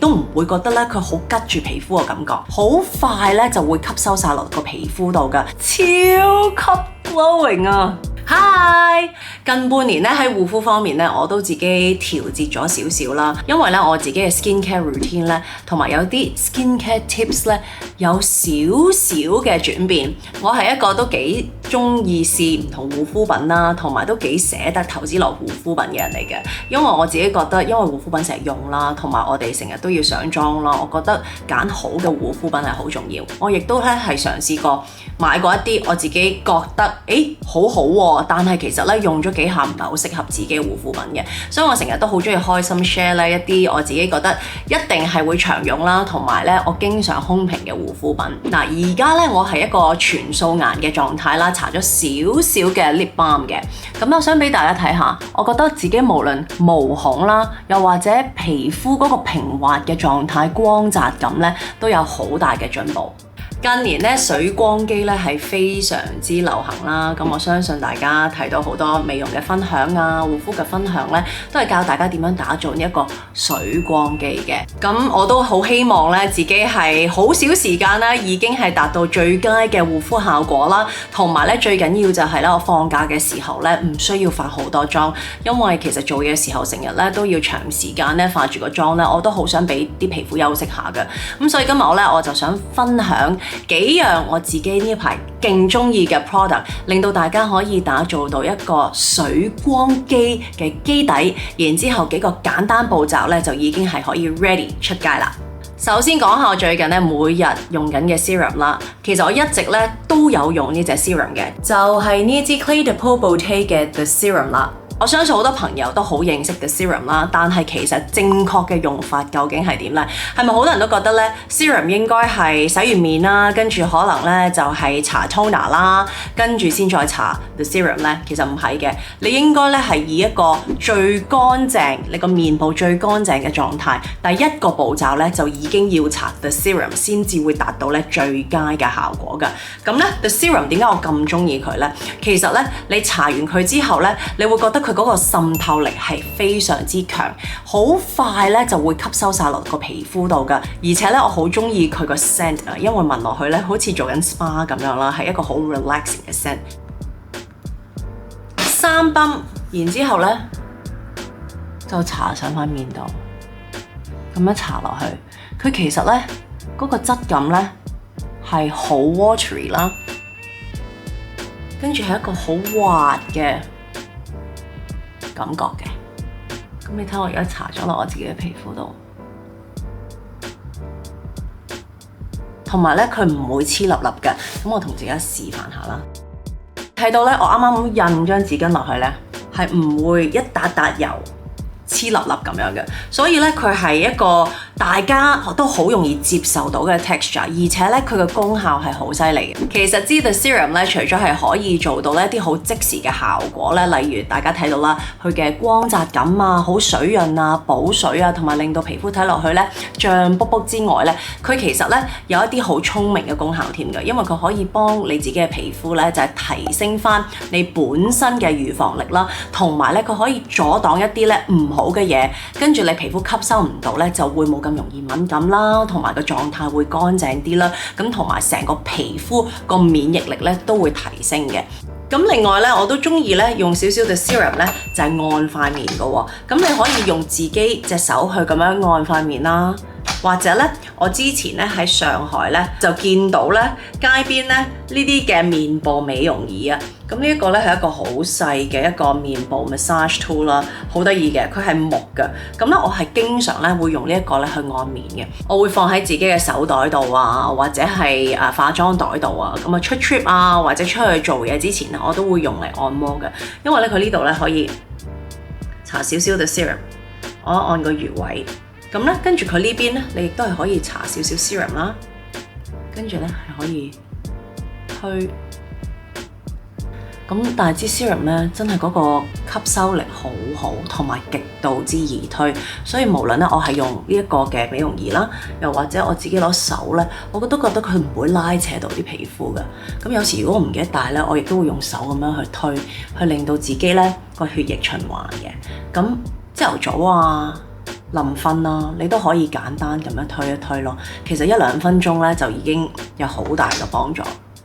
都唔會覺得咧佢好拮住皮膚嘅感覺，好快咧就會吸收晒落個皮膚度㗎，超級 glowing 啊！Hi， 近半年咧喺護膚方面咧，我都自己調節咗少少啦，因為咧我自己嘅 skincare routine 咧，同埋有啲 skincare tips 咧，有少少嘅轉變。我係一個都幾中意試唔同護膚品啦，同埋都幾捨得投資落護膚品嘅人嚟嘅。因為我自己覺得，因為護膚品成日用啦，同埋我哋成日都要上妝啦，我覺得揀好嘅護膚品係好重要。我亦都咧係嘗試過買過一啲我自己覺得好好喎，但係其實咧用咗幾下唔係好適合自己嘅護膚品嘅，所以我成日都好中意開心 share 咧一啲我自己覺得一定係會長用啦，同埋咧我經常空瓶嘅護膚品。嗱，而家咧我係一個全素顏嘅狀態啦，搽咗少少嘅 lip balm 嘅，咁我想俾大家睇下，我覺得自己無論毛孔啦，又或者皮膚嗰個平滑嘅狀態、光澤感咧，都有好大嘅進步。近年咧水光肌咧係非常之流行啦，咁我相信大家睇到好多美容嘅分享啊、護膚嘅分享咧，都係教大家點樣打造呢一個水光肌嘅。咁我都好希望咧自己係好少時間咧已經係達到最佳嘅護膚效果啦，同埋咧最緊要就係咧我放假嘅時候咧唔需要化好多妝，因為其實做嘢嘅時候成日咧都要長時間咧化住個妝咧，我都好想俾啲皮膚休息下嘅。咁所以今日我就想分享幾樣我自己呢排勁中意嘅 product， 令到大家可以打造到一個水光肌嘅基底，然之後幾個簡單步驟咧就已經係可以 ready 出街啦。首先講下我最近咧每日用緊嘅 serum 啦，其實我一直咧都有用呢隻 serum 嘅，就係呢支 Clé de Peau Beauté 嘅 The Serum 啦。我相信好多朋友都好認識 The Serum 啦，但係其實正確嘅用法究竟係點呢？係咪好多人都覺得咧 Serum 應該係洗完面啦，跟住可能咧就係搽 toner 啦，跟住先再搽 The Serum 咧？其實唔係嘅，你應該咧係以一個最乾淨，你個面部最乾淨嘅狀態，第一個步驟咧就已經要搽 The Serum 先至會達到咧最佳嘅效果㗎。咁咧 The Serum 點解我咁中意佢咧？其實咧你搽完佢之後咧，你會覺得佢嗰個滲透力係非常之強，好快咧就會吸收晒落個皮膚度㗎。而且咧我好中意佢個 scent 啊，因為聞落去咧好似做緊 spa 咁樣啦，係一個好 relaxing 嘅 scent。三泵，然之後咧就搽上塊面度，咁樣搽落去，佢其實咧嗰個質感咧係好 watery 啦，跟住係一個好滑嘅感覺嘅。咁你睇我而家搽咗落我自己嘅皮膚度，同埋咧佢唔會黐粒粒嘅。咁我同大家示範下啦。睇到咧，我啱啱印張紙巾落去咧，係唔會一笪笪油黐粒粒咁樣嘅，所以咧佢係一個大家都好容易接受到嘅 texture， 而且咧佢嘅功效係好犀利嘅。其實支 The Serum 咧，除咗係可以做到呢一啲好即時嘅效果咧，例如大家睇到啦，佢嘅光澤感啊、好水潤啊、補水啊，同埋令到皮膚睇落去咧脹卜卜之外咧，佢其實咧有一啲好聰明嘅功效添嘅，因為佢可以幫你自己嘅皮膚咧就係提升翻你本身嘅預防力啦，同埋咧佢可以阻擋一啲咧唔好嘅嘢，跟住你皮膚吸收唔到咧，就會冇咁容易敏感啦，同埋個狀態會乾淨啲啦，咁同埋成個皮膚個免疫力咧都會提升嘅。咁另外咧，我都中意咧用少少嘅 serum 咧，就係按塊面嘅喎。咁你可以用自己隻手去咁樣按塊面啦。或者咧，我之前咧喺上海咧就見到咧街邊咧呢啲嘅面部美容儀啊，咁呢一個咧係一個好細嘅一個面部 massage tool 啦，好得意嘅，佢係木嘅。咁咧我係經常咧會用呢一個咧去按面嘅，我會放喺自己嘅手袋度啊，或者係化妝袋度啊，咁啊出 trip 啊或者出去做嘢之前我都會用嚟按摩嘅，因為咧佢呢度咧可以搽少少嘅 serum， 我按個穴位。咁咧，跟住佢呢邊咧，你亦都係可以搽少少 serum 啦，跟住咧係可以推。咁但係支 serum 咧，真係嗰個吸收力好好，同埋極度之易推。所以無論咧我係用呢一個嘅美容儀啦，又或者我自己攞手咧，我都覺得佢唔會拉扯到啲皮膚㗎。咁有時如果我唔記得帶咧，我亦都會用手咁樣去推，去令到自己咧個血液循環嘅。咁朝頭早啊〜臨瞓啦，你都可以簡單咁樣推一推咯。其實1-2分鐘咧就已經有好大嘅幫助。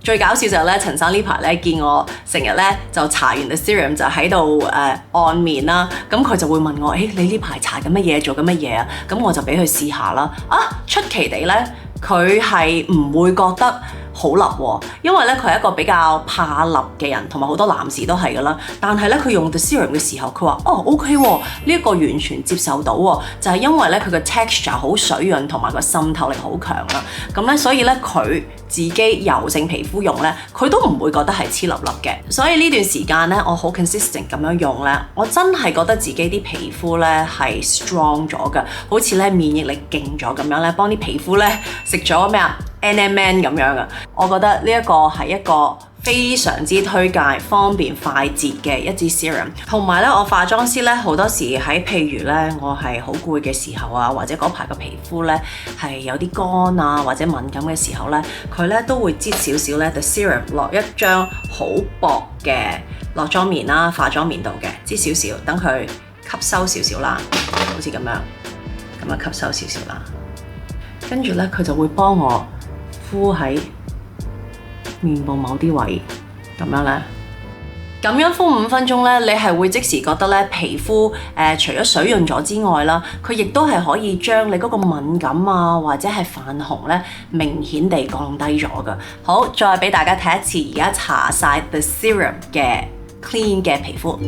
最搞笑就係咧，陳生呢排咧見我成日咧就搽完 The Serum 就喺度按面啦，咁佢就會問我：你呢排搽緊乜嘢？做緊乜嘢啊？咁我就俾佢試下啦。出奇地咧，佢係唔會覺得好立喎，因為咧佢係一個比較怕立嘅人，同埋好多男士都係噶啦。但係咧佢用 The Serum 嘅時候，佢話OK 喎，呢一個完全接受到喎，就係因為咧佢嘅 texture 好水潤，同埋個滲透力好強啦。咁咧所以咧佢自己油性皮膚用咧，佢都唔會覺得係黐立立嘅。所以呢段時間咧，我好 consistent 咁樣用咧，我真係覺得自己啲皮膚咧係 strong 咗嘅，好似咧免疫力勁咗咁樣咧，幫啲皮膚咧食咗咩啊？NMN 咁樣嘅，我覺得呢一個係一個非常之推介、方便快捷嘅一支 serum。同埋咧，我化妝師咧好多時喺譬如咧，我係好攰嘅時候啊，或者嗰排個皮膚咧係有啲乾啊或者敏感嘅時候咧，佢咧都會擠少少咧 The Serum 落一張好薄嘅落妝棉啦、化妝棉度嘅，擠少少，等佢吸收少少啦，好似咁樣吸收少少啦。跟住咧，佢就會幫我敷喺面部某啲位，咁樣咧，咁樣敷5分鐘咧，你係會即時覺得咧皮膚除咗水潤咗之外啦，佢亦都係可以將你嗰個敏感啊或者係泛紅咧明顯地降低咗㗎。好，再俾大家睇一次，而家搽晒 The Serum 嘅 clean 嘅皮膚。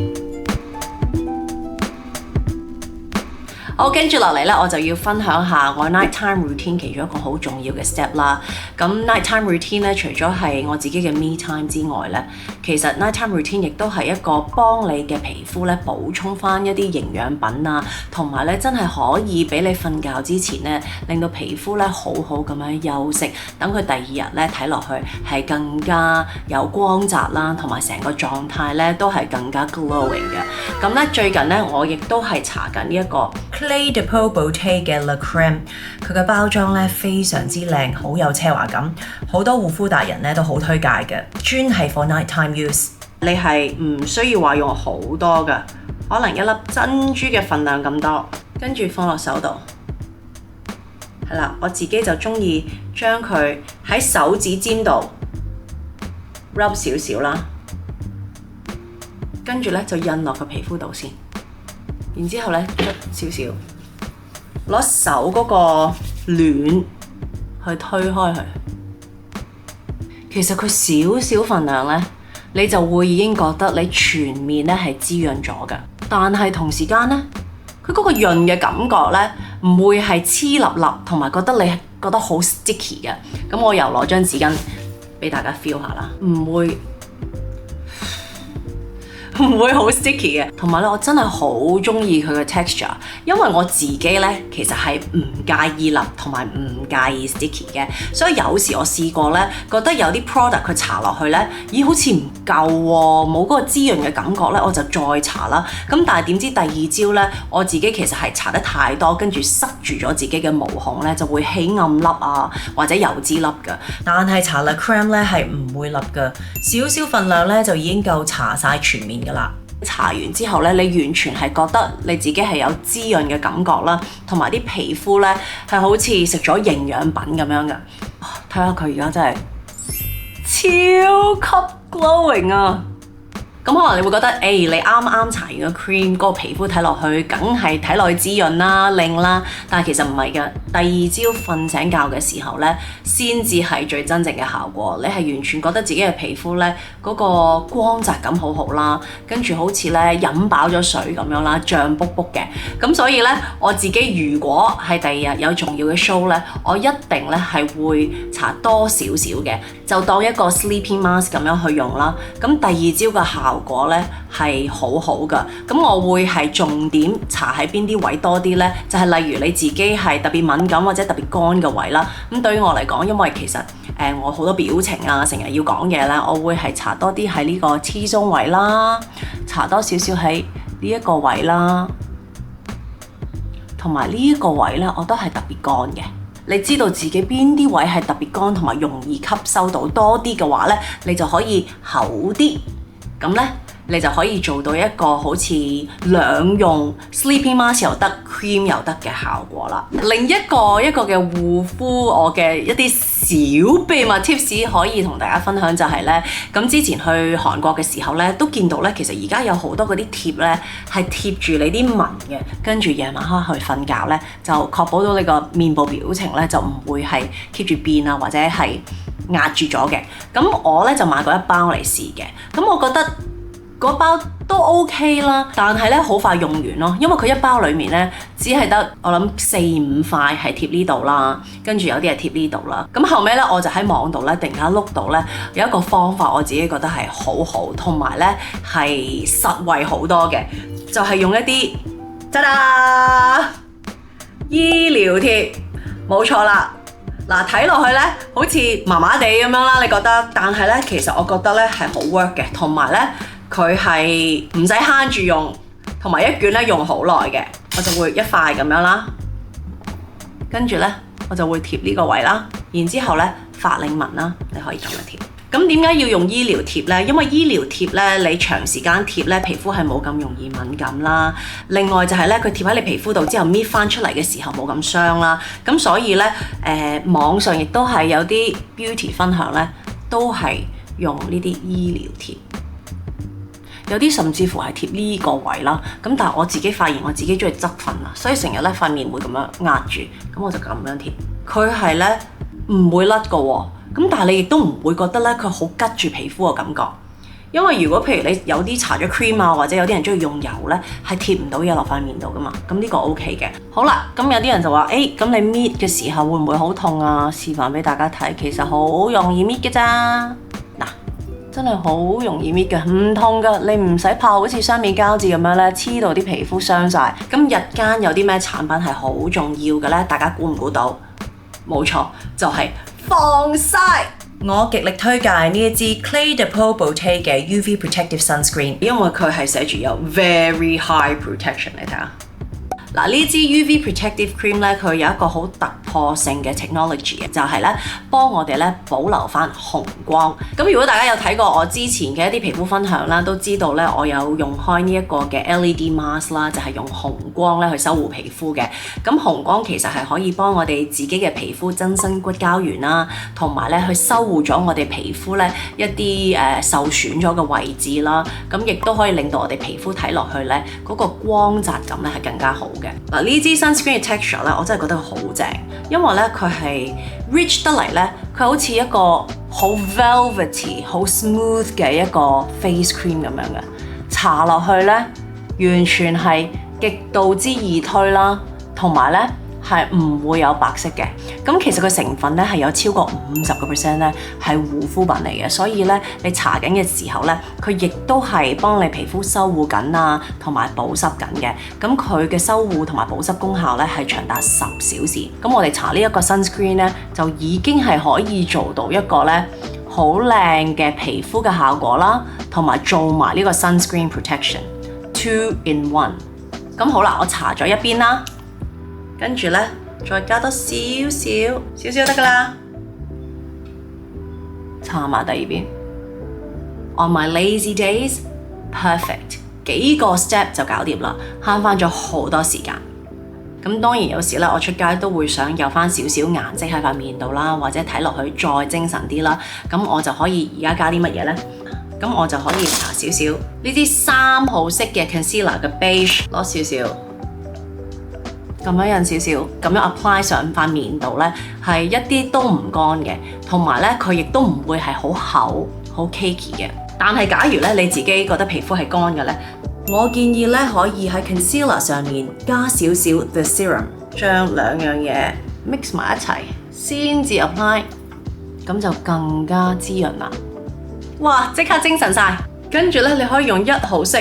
好，跟住落嚟咧，我就要分享下我 nighttime routine 其中一個好重要嘅 step 啦。咁 nighttime routine 咧，除咗係我自己嘅 me time 之外咧，其實 nighttime routine 亦都係一個幫你嘅皮膚咧補充翻一啲營養品啊，同埋咧真係可以俾你瞓覺之前咧，令到皮膚咧好好咁樣休息，等佢第二日咧睇落去係更加有光澤啦，同埋成個狀態咧都係更加 glowing 嘅。咁咧最近咧我亦都係搽緊呢一個 Clé de Peau Beauté 嘅 La Crème， 佢嘅包裝咧非常之靚，好有奢華感，好多護膚達人咧都好推介嘅，專係 for nighttime use。你係唔需要話用好多㗎，可能一粒珍珠嘅份量咁多，跟住放落手度。係啦，我自己就中意將佢喺手指尖度 rub 少少啦，跟住咧就印落個皮膚度先。然之後咧，捽少少，攞手嗰個暖去推開佢。其實佢少少份量咧，你就會已經覺得你全面咧係滋潤咗嘅。但係同時間咧，佢嗰個潤嘅感覺咧，唔會係黐立立，同埋覺得你覺得好 sticky 嘅。咁我又攞張紙巾俾大家 feel 下啦，唔會好 sticky 嘅，同埋咧，我真係好中意佢嘅 texture， 因為我自己咧其實係唔介意立同埋唔介意 sticky 嘅，所以有時我試過咧，覺得有啲 product 佢搽落去咧，咦好似唔夠喎，冇嗰個滋潤嘅感覺咧，我就再搽啦。咁但係點知第二朝咧，我自己其實係搽得太多，跟住塞住咗自己嘅毛孔咧，就會起暗粒啊，或者油脂粒㗎。但係搽 La Crème 咧係唔會粒㗎，少少份量咧就已經夠搽晒全面㗎啦。搽完之後咧，你完全係覺得你自己係有滋潤嘅感覺啦，同埋啲皮膚咧係好似食咗營養品咁樣嘅。睇下佢而家真係超級 glowing 啊！咁可能你會覺得，你啱啱搽完個 cream，嗰個皮膚睇落去，梗係睇落去滋潤啦、靚啦。但係其實唔係㗎，第二朝瞓醒覺嘅時候咧，先至係最真正嘅效果。你係完全覺得自己嘅皮膚咧，嗰個光澤感好好啦，跟住好似咧飲飽咗水咁樣啦，脹卜卜嘅。咁所以咧，我自己如果係第二日有重要嘅 show 咧，我一定咧係會搽多少少嘅，就當一個 sleeping mask 咁樣去用啦。咁第二朝嘅效果咧係好好㗎，咁我會係重點搽喺邊啲位多啲咧？就係例如你自己係特別敏感或者特別乾嘅位啦。咁對於我嚟講，因為其實我好多表情啊，成日要講嘢咧，我會係搽多啲喺呢個 T-zone 位啦，搽多少少喺呢一個位啦，同埋呢一個位咧，我都係特別乾嘅。你知道自己邊啲位係特別乾同埋容易吸收到多啲嘅話咧，你就可以厚啲。咁咧，你就可以做到一個好似兩用 sleeping mask 又得 cream 又得嘅效果啦。另一個嘅護膚我嘅一啲小秘密 tips 可以同大家分享就係咧，咁之前去韓國嘅時候咧，都見到咧，其實而家有好多嗰啲貼咧係貼住你啲紋嘅，跟住夜晚黑去瞓覺咧，就確保到你個面部表情咧就唔會係 keep 住變啊，或者係壓住咗嘅。咁我咧就買過一包嚟試嘅，咁我覺得嗰包都 OK 啦，但係咧好快用完咯，因為佢一包裡面咧只係得我諗4-5塊係貼呢度啦，跟住有啲係貼呢度啦。咁後尾咧我就喺網度咧突然間碌到咧有一個方法，我自己覺得係好好，同埋咧係實惠好多嘅，就係用一啲ta da醫療貼，冇錯啦。嗱，睇落去咧好似麻麻地咁樣啦，你覺得？但係咧其實我覺得咧係好 work 嘅，同埋咧佢係唔使慳住用，同埋一卷咧用好耐嘅。我就會一塊咁樣啦，跟住咧我就會貼呢個位啦，然之後咧法令紋啦，你可以咁樣貼。咁點解要用醫療貼呢？因為醫療貼咧，你長時間貼咧，皮膚係冇咁容易敏感啦。另外就係咧，佢貼喺你皮膚度之後搣翻出嚟嘅時候冇咁傷啦。咁所以咧，網上亦都係有啲 beauty 分享咧，都係用呢啲醫療貼。有啲甚至乎係貼呢個位啦。咁但係我自己發現我自己中意側瞓啊，所以成日咧塊面會咁樣壓住，咁我就咁樣貼。佢係咧唔會甩㗎喎。咁但係你亦都唔會覺得咧佢好拮住皮膚嘅感覺，因為如果譬如你有啲搽咗 cream 啊，或者有啲人中意用油咧，係貼唔到嘢落塊面度噶嘛。咁呢個 OK 嘅。好啦，咁有啲人就話，咁你搣嘅時候會唔會好痛啊？示範俾大家睇，其實好容易搣嘅咋。嗱，真係好容易搣嘅，唔痛噶，你唔使怕好似雙面膠紙咁樣咧黐到啲皮膚傷晒。咁日間有啲咩產品係好重要嘅咧？大家估唔估到？冇錯，就係防曬。我極力推介呢一支 Clé de Peau Beauté 嘅 UV Protective Sunscreen， 因為佢係寫住有 Very High Protection， 你睇下。嗱，呢支 UV Protective Cream 咧，佢有一個好突破性嘅 technology 嘅，就係咧幫我哋咧保留翻紅光。咁如果大家有睇過我之前嘅一啲皮膚分享啦，都知道咧我有用開呢一個嘅 LED mask 啦，就係用紅光咧去修護皮膚嘅。咁紅光其實係可以幫我哋自己嘅皮膚增生骨膠原啦，同埋咧去修護咗我哋皮膚咧一啲受損咗嘅位置啦。咁亦都可以令到我哋皮膚睇落去咧嗰個光澤感咧係更加好嘅。嗱，呢支 sunscreen 嘅 texture 咧，我真係覺得佢好正，因為咧佢係 rich 得嚟咧，佢好似一個好 velvety、好 smooth 嘅一個 face cream 咁樣嘅，搽落去咧完全係極度之易推啦，同埋咧係唔會有白色嘅。咁其實佢成分咧係有超過50% 咧係護膚品嚟嘅，所以咧你搽緊嘅時候咧，佢亦都係幫你皮膚修護緊啊，同埋保濕緊嘅。咁佢嘅修護同埋保濕功效咧係長達10小時。咁我哋搽呢一個 sunscreen 咧，就已經係可以做到一個咧好靚嘅皮膚嘅效果啦，同埋做埋呢個 sunscreen protection 2 in 1。咁好啦，我搽咗一邊啦。跟住咧，再加多少少得噶啦，搽埋第二邊。On my lazy days, perfect， 幾個 step 就搞掂啦，慳翻咗好多時間。咁當然有時咧，我出街都會想有翻少少顏色喺塊面度啦，或者睇落去再精神啲啦。咁我就可以而家加啲乜嘢咧？咁我就可以搽少少呢啲3號色嘅 concealer 嘅 beige， 攞少少。咁樣印少少，咁樣 apply 上塊面度咧，係一啲都唔乾嘅，同埋咧佢亦都唔會係好厚、好 cakey 嘅。但係假如咧你自己覺得皮膚係乾嘅咧，我建議咧可以喺 concealer 上面加少少 the serum， 將兩樣嘢 mix 埋一齊先至 apply， 咁就更加滋潤啦。哇！即刻精神晒，跟住咧你可以用1號色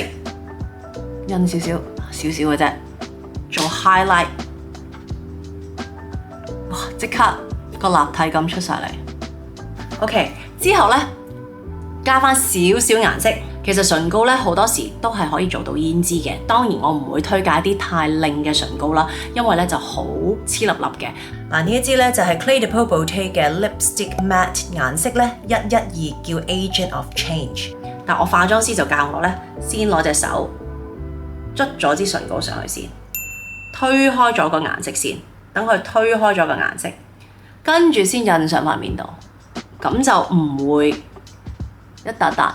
印少少嘅啫。做 highlight， 哇！即刻個立體感出晒嚟。OK， 之後咧加翻少少顏色。其實唇膏咧好多時都係可以做到胭脂嘅。當然我唔會推介啲太靚嘅唇膏啦，因為咧就好黐粒粒嘅。嗱，呢一支咧就係 Clé de Peau Beauté 嘅 Lipstick Matte 顏色咧112，叫 Agent of Change。但我化妝師就教我咧，先攞隻手捽咗支唇膏上去先，推開咗個顏色先，等佢推開咗個顏色，跟住先印上塊面度，咁就唔會一笪笪。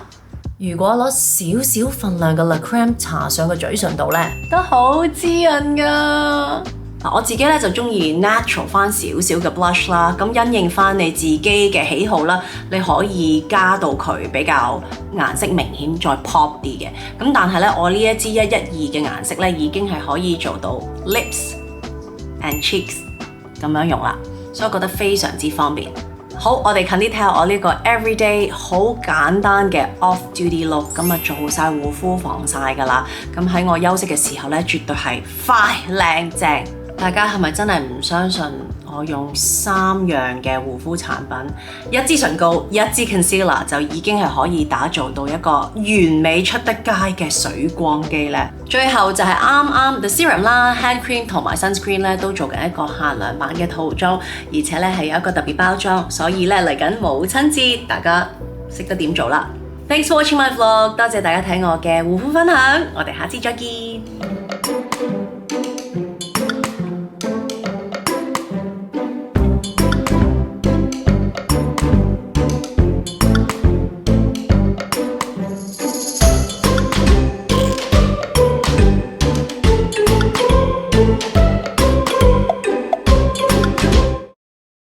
如果攞少少份量嘅 La Crème 搽上個嘴唇度咧，都好滋潤噶。我自己咧就中意 natural 翻少少嘅 blush 啦，咁因應翻你自己嘅喜好啦，你可以加到佢比較顏色明顯再 pop 啲嘅。咁但係咧，我呢一支112嘅顏色咧已經係可以做到 lips and cheeks 咁樣用啦，所以我覺得非常之方便。好，我哋近啲睇下我呢個 everyday 好簡單嘅 off duty look， 咁啊做晒護膚防曬噶啦。咁喺我休息嘅時候咧，絕對係快靚正。大家係咪真係唔相信我用3樣嘅護膚產品，一支唇膏、一支 concealer 就已經係可以打造到一個完美出得街嘅水光肌呢？最後就係啱 the serum 啦、hand cream 同埋 sunscreen 咧都做緊一個限量版嘅套裝，而且咧係有一個特別包裝，所以咧嚟緊母親節，大家識得點做啦。Thanks for watching my vlog， 多謝大家睇我嘅護膚分享，我哋下次再見。